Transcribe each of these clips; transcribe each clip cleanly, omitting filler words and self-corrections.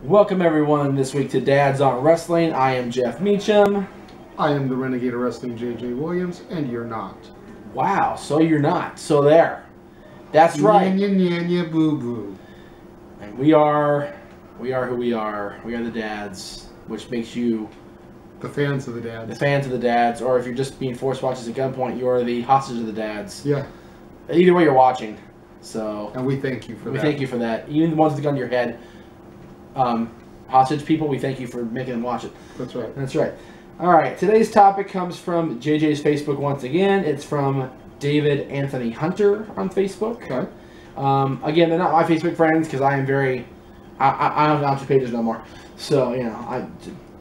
Welcome everyone this week to Dads on Wrestling. I am Jeff Meacham. I am the Renegade of Wrestling, JJ Williams, and you're not. Wow, so you're not. So there. That's right. Nya, boo boo. And we are who we are. We are the dads, which makes you the fans of the dads. The fans of the dads, or if you're just being forced watches at gunpoint, you are the hostages of the dads. Yeah. Either way, you're watching. So. And we thank you for that. We thank you for that. Even the ones with the gun to your head. Hostage people, we thank you for making them watch it. That's right. That's right. All right. Today's topic comes from JJ's Facebook once again. It's from David Anthony Hunter on Facebook. Okay. Again, they're not my Facebook friends because I am very. I don't have 2 pages no more. So you know,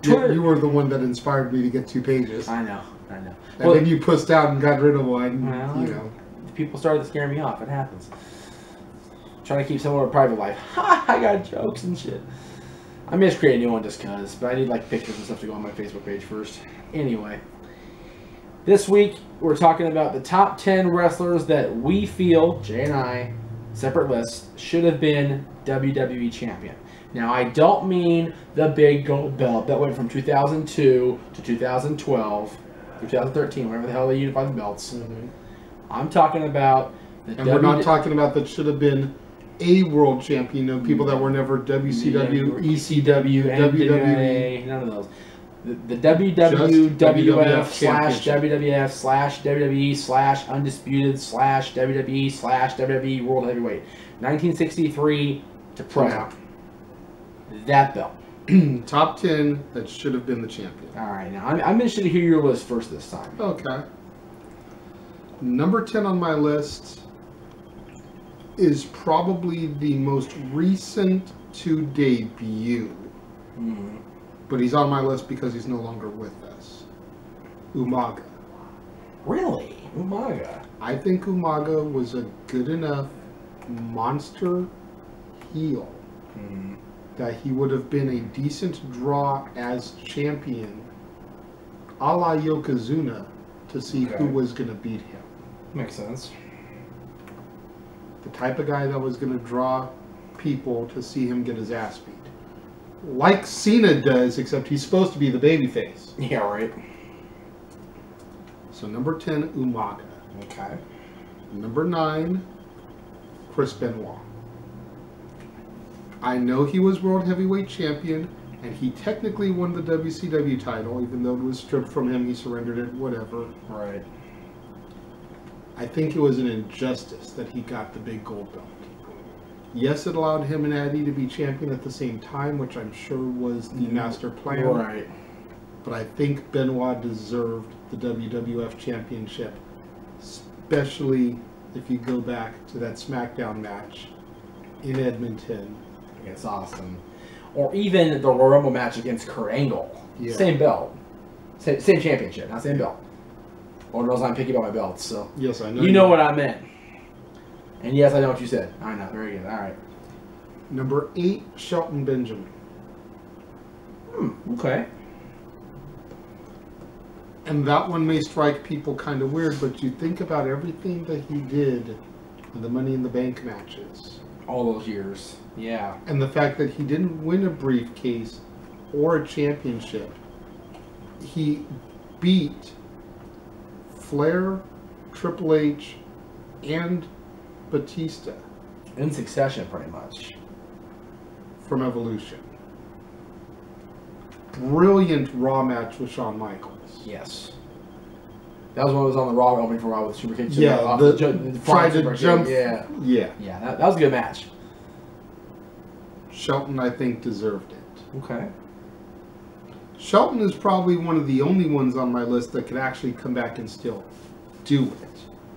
Twitter. You were the one that inspired me to get 2 pages. I know. And then you pushed out and got rid of one. Well, you know. People started to scare me off. It happens. Trying to keep some of a private life. Ha! I got jokes and shit. I may just create a new one just because, but I need like pictures and stuff to go on my Facebook page first. Anyway, this week we're talking about the top 10 wrestlers that we feel, Jay and I, separate lists, should have been WWE Champion. Now, I don't mean the big gold belt that went from 2002 to 2012, 2013, whenever the hell they unified the belts. Mm-hmm. I'm talking about the we're not talking about that should have been a world champion, people that were never WCW, ECW, WWE, none of those. The WWF slash WWF slash WWE slash Undisputed slash WWE slash WWE World Heavyweight. 1963 to present. That belt. Top 10 that should have been the champion. All right, now I'm interested to hear your list first this time. Okay. Number 10 on my list is probably the most recent to debut. Mm. But he's on my list because he's no longer with us. Umaga. Really? Umaga? I think Umaga was a good enough monster heel that he would have been a decent draw as champion, a la Yokozuna, to see who was going to beat him. Makes sense. The type of guy that was going to draw people to see him get his ass beat. Like Cena does, except he's supposed to be the babyface. Yeah, right. So number 10, Umaga. Okay. Number 9, Chris Benoit. I know he was World Heavyweight Champion, and he technically won the WCW title, even though it was stripped from him, he surrendered it, whatever. Right. I think it was an injustice that he got the big gold belt. Yes, it allowed him and Eddie to be champion at the same time, which I'm sure was the master plan. Right. But I think Benoit deserved the WWF Championship, especially if you go back to that SmackDown match in Edmonton. It's awesome. Or even the Royal Rumble match against Kurt Angle. Yeah. Same belt. Same championship, not same belt. Lord knows I'm picky about my belts, so. Yes, I know. You know what I meant. And yes, I know what you said. I know. Very good. All right. Number 8, Shelton Benjamin. Okay. And that one may strike people kind of weird, but you think about everything that he did in the Money in the Bank matches. All those years. Yeah. And the fact that he didn't win a briefcase or a championship. He beat Flair, Triple H, and Batista. In succession, pretty much. From Evolution. Brilliant Raw match with Shawn Michaels. Yes. That was when it was on the Raw opening for Raw with Super Kick. Yeah, tried to jump. Yeah. Yeah. Yeah, that was a good match. Shelton, I think, deserved it. Okay. Shelton is probably one of the only ones on my list that could actually come back and still do it.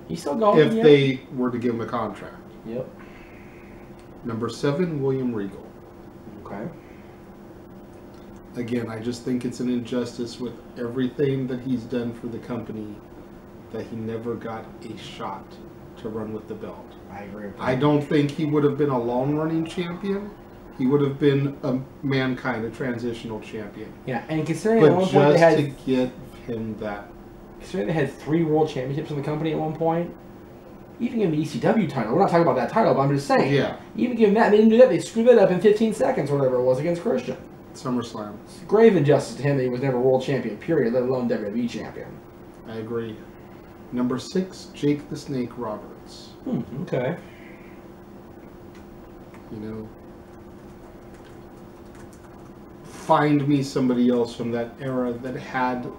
He's still going. If they were to give him a contract. Yep. Number 7, William Regal. Okay. Again, I just think it's an injustice with everything that he's done for the company that he never got a shot to run with the belt. I agree with that. I don't think he would have been a long-running champion. He would have been a Mankind, a transitional champion. Yeah, and considering but at one point they had to get him that. Considering they had 3 world championships in the company at one point, Even give him the ECW title. We're not talking about that title, but I'm just saying. Yeah. Even give him that. They didn't do that. They screwed that up in 15 seconds or whatever it was against Christian. SummerSlam. It's grave injustice to him that he was never world champion, period, let alone WWE champion. I agree. Number 6, Jake the Snake Roberts. Okay. You know, find me somebody else from that era that had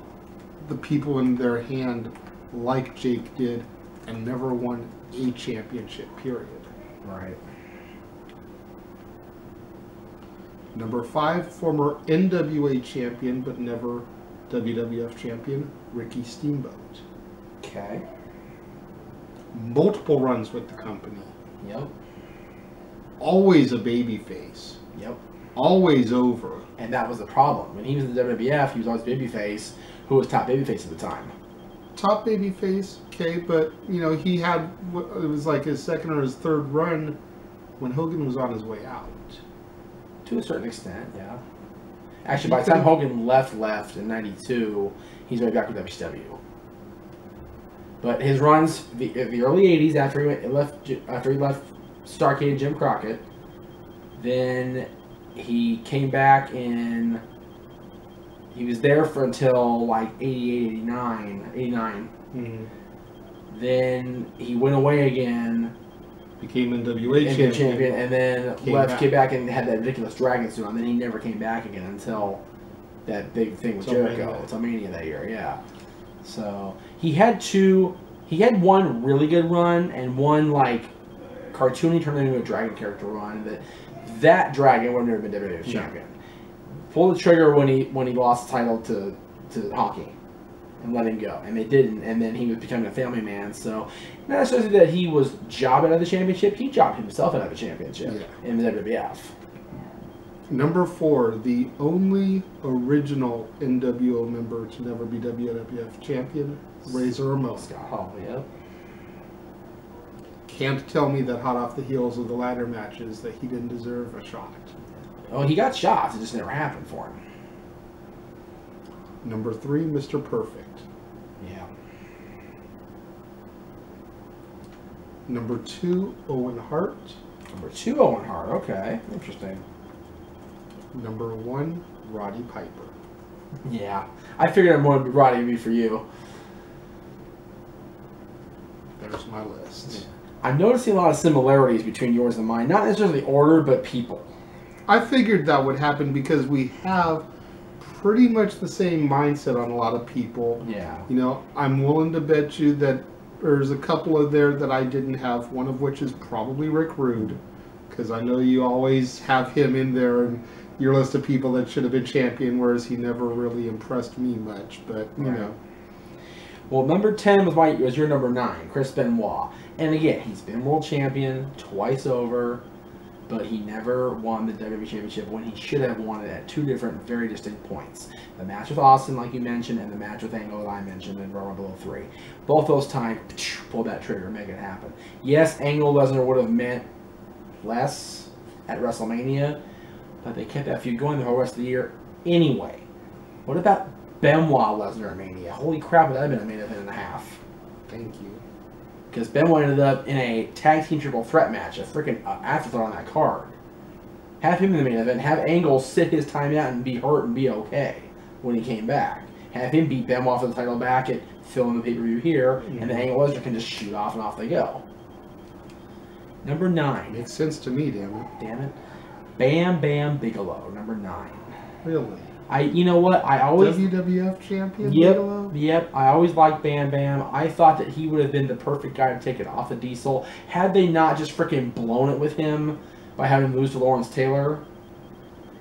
the people in their hand like Jake did and never won a championship, period. Right. Number 5, former NWA champion but never WWF champion, Ricky Steamboat. Okay. Multiple runs with the company. Yep. Always a babyface. Yep. Always over. And that was the problem. When he was in the WWF, he was always babyface. Who was top babyface at the time? Top babyface, okay, but, you know, he had, it was like his second or his third run when Hogan was on his way out. To a certain extent, yeah. Actually, by the time Hogan left in 92, he's right back with WCW. But his runs, the early 80s, after he left Starrcade and Jim Crockett, then he came back in. He was there for until like 88, 89. Mm-hmm. Then he went away again. Became NWA champion. And then came back and had that ridiculous dragon suit on. Then he never came back again until that big thing with Jericho. It's Mania that year, yeah. So he had one really good run and one like cartoony turned into a dragon character run. That dragon would have never been WWE champion. Pulled the trigger when he lost the title to Hockey and let him go, and they didn't. And then he was becoming a family man. So not necessarily that he was jobbed out of the championship. He jobbed himself out of the championship in the WWF. Number 4, the only original NWO member to never be WWF champion, Razor Ramon. Scott Hall, yep. Can't tell me that hot off the heels of the ladder matches that he didn't deserve a shot. Oh, he got shots. It just never happened for him. Number 3, Mr. Perfect. Yeah. Number 2, Owen Hart. Number 2, Owen Hart. Okay, interesting. Number 1, Roddy Piper. Yeah, I figured Roddy would be for you. There's my list. Yeah. I'm noticing a lot of similarities between yours and mine. Not necessarily order, but people. I figured that would happen because we have pretty much the same mindset on a lot of people. Yeah. You know, I'm willing to bet you that there's a couple of there that I didn't have, one of which is probably Rick Rude, because I know you always have him in there in your list of people that should have been champion, whereas he never really impressed me much, but, you know. Well, number 10 was your number 9, Chris Benoit. And again, he's been world champion twice over, but he never won the WWE Championship when he should have won it at 2 different, very distinct points. The match with Austin, like you mentioned, and the match with Angle that I mentioned in Royal Rumble 3. Both those times, pull that trigger, make it happen. Yes, Angle Lesnar would have meant less at WrestleMania, but they kept that feud going the whole rest of the year anyway. What about Benoit Lesnar at Mania? Holy crap, would that have been a main event and a half? Thank you. Because Benoit ended up in a tag team triple threat match, a freaking afterthought on that card. Have him in the main event, have Angle sit his time out and be hurt and be okay when he came back. Have him beat Benoit for the title back and film the pay-per-view here, and then Angle Lesnar can just shoot off and off they go. Number 9. Makes sense to me, damn it. Damn it. Bam Bam Bigelow, number 9. Really? You know what? I always WWF champion. Bigelow? Yep. I always liked Bam Bam. I thought that he would have been the perfect guy to take it off of Diesel had they not just freaking blown it with him by having him lose to Lawrence Taylor.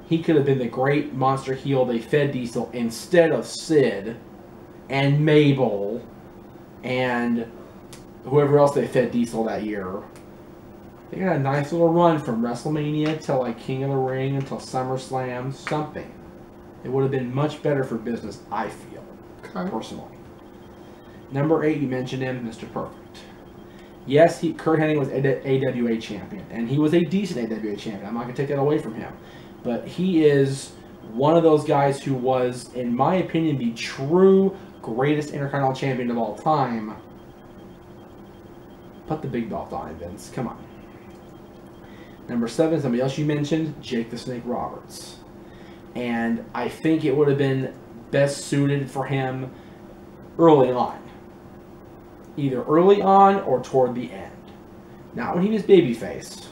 He could have been the great monster heel they fed Diesel instead of Sid and Mabel and whoever else they fed Diesel that year. They got a nice little run from WrestleMania till like King of the Ring until SummerSlam, something. It would have been much better for business, I feel, personally. Number 8, you mentioned him, Mr. Perfect. Yes, Kurt Hennig was AWA champion, and he was a decent AWA champion. I'm not going to take that away from him. But he is one of those guys who was, in my opinion, the true greatest Intercontinental champion of all time. Put the big belt on him, Vince. Come on. Number 7, somebody else you mentioned, Jake the Snake Roberts. And I think it would have been best suited for him early on. Either early on or toward the end. Not when he was babyface.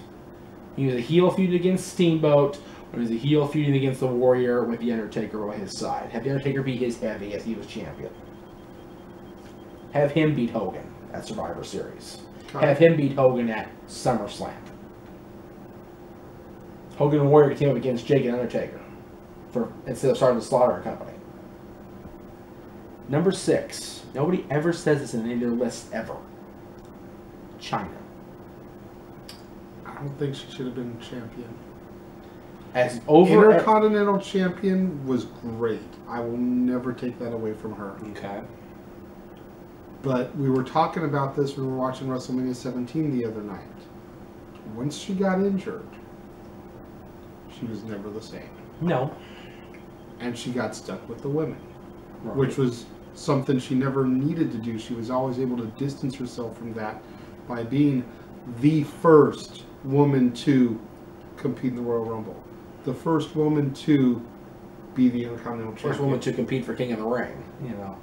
He was a heel feud against Steamboat, or he was a heel feuding against the Warrior with The Undertaker by his side. Have The Undertaker beat his heavy as he was champion. Have him beat Hogan at Survivor Series. Have him beat Hogan at SummerSlam. Hogan and Warrior team up against Jake and Undertaker instead of starting the Slaughter Company. Number 6. Nobody ever says this in any of their lists ever. China. I don't think she should have been champion. As over Intercontinental champion was great. I will never take that away from her. Okay. But we were talking about this when we were watching WrestleMania 17 the other night. Once she got injured, she was never the same. No. And she got stuck with the women. Right. Which was something she never needed to do. She was always able to distance herself from that by being the first woman to compete in the Royal Rumble. The first woman to be the Intercontinental Champion. First woman to compete for King of the Ring, you know.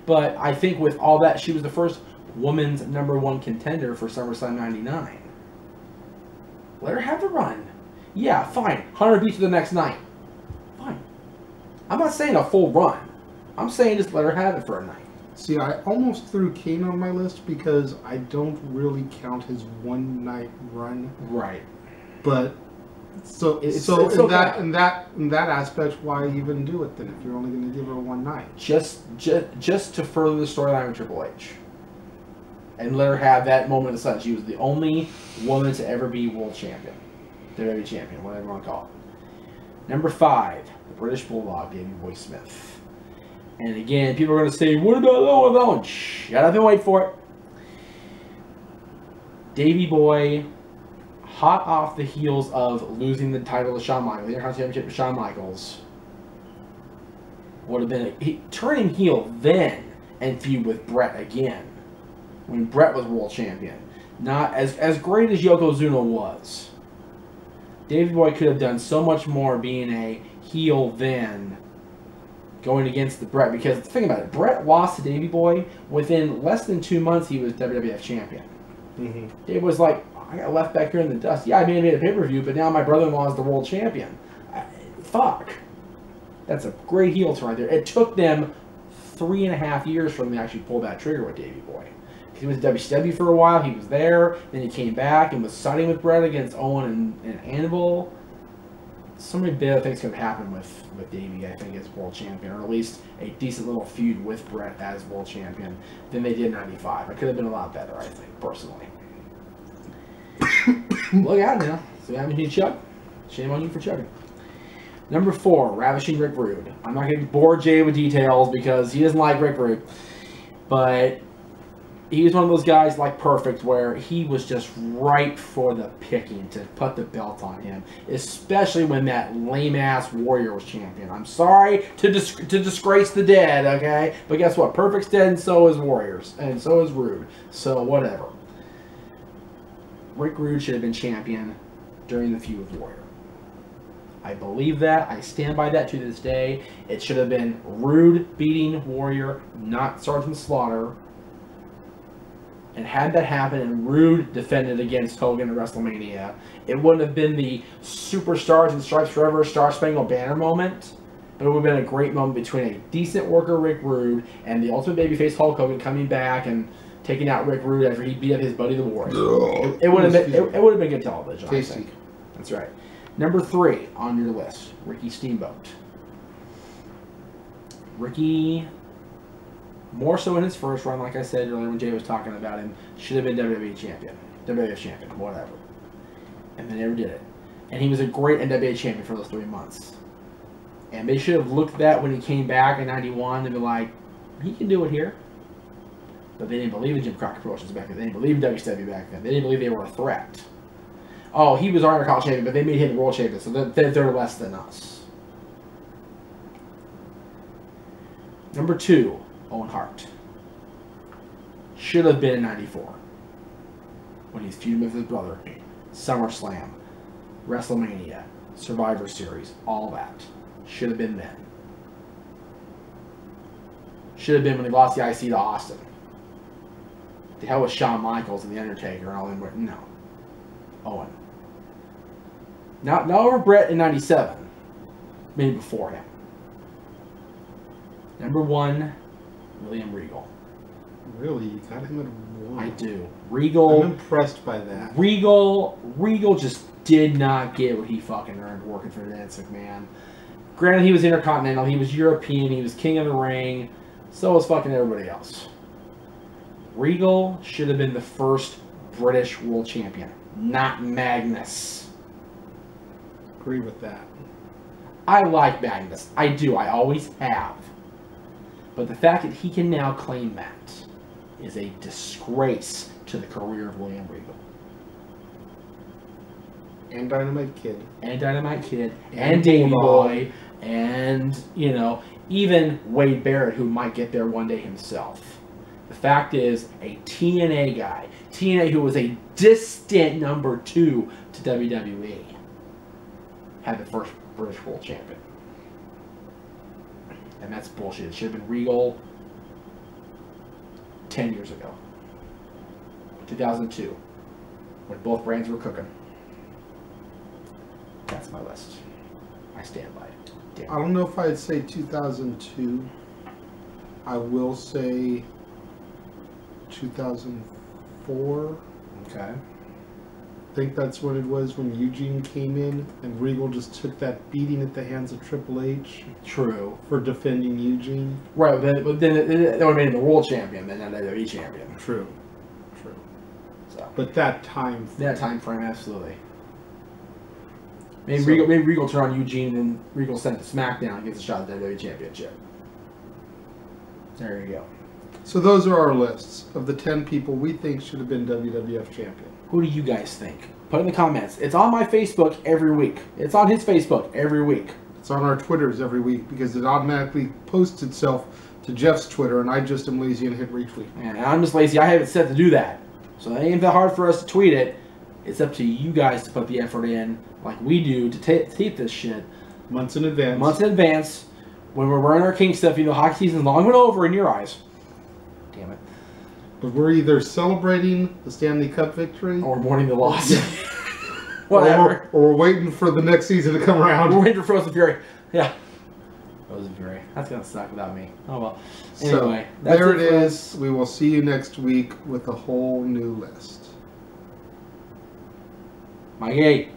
But I think with all that, she was the first woman's #1 contender for SummerSlam 99. Let her have the run. Yeah, fine. 100 beats the next night. Fine. I'm not saying a full run. I'm saying just let her have it for a night. See, I almost threw Kane on my list because I don't really count his one night run. Right. But it's in that aspect, why even do it then if you're only going to give her one night? Just to further the storyline with Triple H, and let her have that moment of the sun. She was the only woman to ever be world champion, WWE Champion, whatever you want to call it. Number 5, the British Bulldog, Davey Boy Smith. And again, people are going to say, "What about Owen Owen?" Shut up and wait for it. Davey Boy, hot off the heels of losing the title to Shawn Michaels, the Intercontinental Championship to Shawn Michaels, would have been turning heel then and feud with Bret again when Bret was world champion. Not as great as Yokozuna was. Davey Boy could have done so much more being a heel then, going against the Bret, because think about it, Bret lost to Davey Boy within less than 2 months. He was WWF champion. Mm-hmm. Dave was like, I got left back here in the dust. Yeah, I made a pay-per-view, but now my brother-in-law is the world champion. Fuck. That's a great heel turn right there. It took them 3.5 years for them to actually pull that trigger with Davey Boy. He was at WCW for a while. He was there. Then he came back and was siding with Bret against Owen and Anvil. So many bad things could have happened with Davey, I think, as world champion, or at least a decent little feud with Bret as world champion than they did in '95. It could have been a lot better, I think, personally. Look out now. So haven't you chug? Shame on you for chugging. Number 4, Ravishing Rick Rude. I'm not going to bore Jay with details because he doesn't like Rick Rude. But he was one of those guys like Perfect where he was just ripe for the picking to put the belt on him. Especially when that lame-ass Warrior was champion. I'm sorry to disgrace the dead, okay? But guess what? Perfect's dead and so is Warriors. And so is Rude. So whatever. Rick Rude should have been champion during the feud with Warrior. I believe that. I stand by that to this day. It should have been Rude beating Warrior, not Sergeant Slaughter. And had that happen and Rude defended against Hogan at WrestleMania, it wouldn't have been the Superstars and Stripes Forever Star Spangled Banner moment. But it would have been a great moment between a decent worker Rick Rude and the Ultimate Babyface Hulk Hogan coming back and taking out Rick Rude after he beat up his buddy the Warrior. It would have been good television, I think. That's right. Number 3 on your list, Ricky Steamboat. Ricky, more so in his first run, like I said earlier when Jay was talking about him, should have been WWE Champion, WWF Champion, whatever. And they never did it. And he was a great NWA Champion for those 3 months. And they should have looked at that when he came back in '91 and be like, he can do it here. But they didn't believe in Jim Crockett Promotions back then. They didn't believe in WCW back then. They didn't believe they were a threat. Oh, he was our Intercontinental Champion, but they made him world champion, so they're less than us. Number 2, Owen Hart. Should have been in '94. when he's feuding with his brother. SummerSlam, WrestleMania, Survivor Series, all that. Should have been then. Should have been when he lost the IC to Austin. The hell with Shawn Michaels and The Undertaker and all them. No. Owen. Not over Brett in 97. Maybe before him. Number 1, William Regal. Really? You got him at 1? I do. Regal. I'm impressed by that. Regal just did not get what he fucking earned working for Vince McMahon. Granted, he was Intercontinental, he was European, he was King of the Ring, so was fucking everybody else. Regal should have been the first British World Champion, not Magnus. Agree with that. I like Magnus. I do. I always have. But the fact that he can now claim that is a disgrace to the career of William Regal. And Dynamite Kid. And Dynamite Kid. And Davey Boy. And, you know, even Wade Barrett, who might get there one day himself. The fact is, a TNA guy. TNA, who was a distant number 2 to WWE, had the first British World Champion. And that's bullshit. It should have been Regal 10 years ago. 2002. When both brands were cooking. That's my list. I stand by it. Damn. I don't know if I'd say 2002. I will say 2004. Okay. I think that's when it was when Eugene came in and Regal just took that beating at the hands of Triple H. True. For defending Eugene. Right, but then that would have made him the world champion, then not WWE champion. True. True. So. But that time frame. That time frame, absolutely. Maybe Regal turned on Eugene and Regal sent to SmackDown and gets a shot at the WWE Championship. There you go. So those are our lists of the 10 people we think should have been WWF champion. Who do you guys think? Put in the comments. It's on my Facebook every week. It's on his Facebook every week. It's on our Twitters every week because it automatically posts itself to Jeff's Twitter, and I just am lazy and hit retweet. And I'm just lazy. I have it set to do that. So it ain't that hard for us to tweet it. It's up to you guys to put the effort in, like we do, to tape this shit. Months in advance. Months in advance. When we're wearing our King stuff, you know, hockey season's long and over in your eyes. Damn it. But we're either celebrating the Stanley Cup victory, or mourning the loss. Whatever. Or we're waiting for the next season to come around. We're waiting for Frozen Fury. Yeah. Frozen Fury. That's going to suck without me. Oh well. Anyway. So, there it is. We will see you next week with a whole new list. Mike A.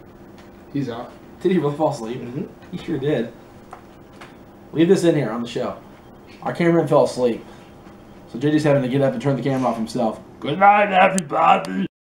He's out. Did he really fall asleep? Mm-hmm. He sure did. Leave this in here on the show. Our cameraman fell asleep. So JJ's having to get up and turn the camera off himself. Good night, everybody.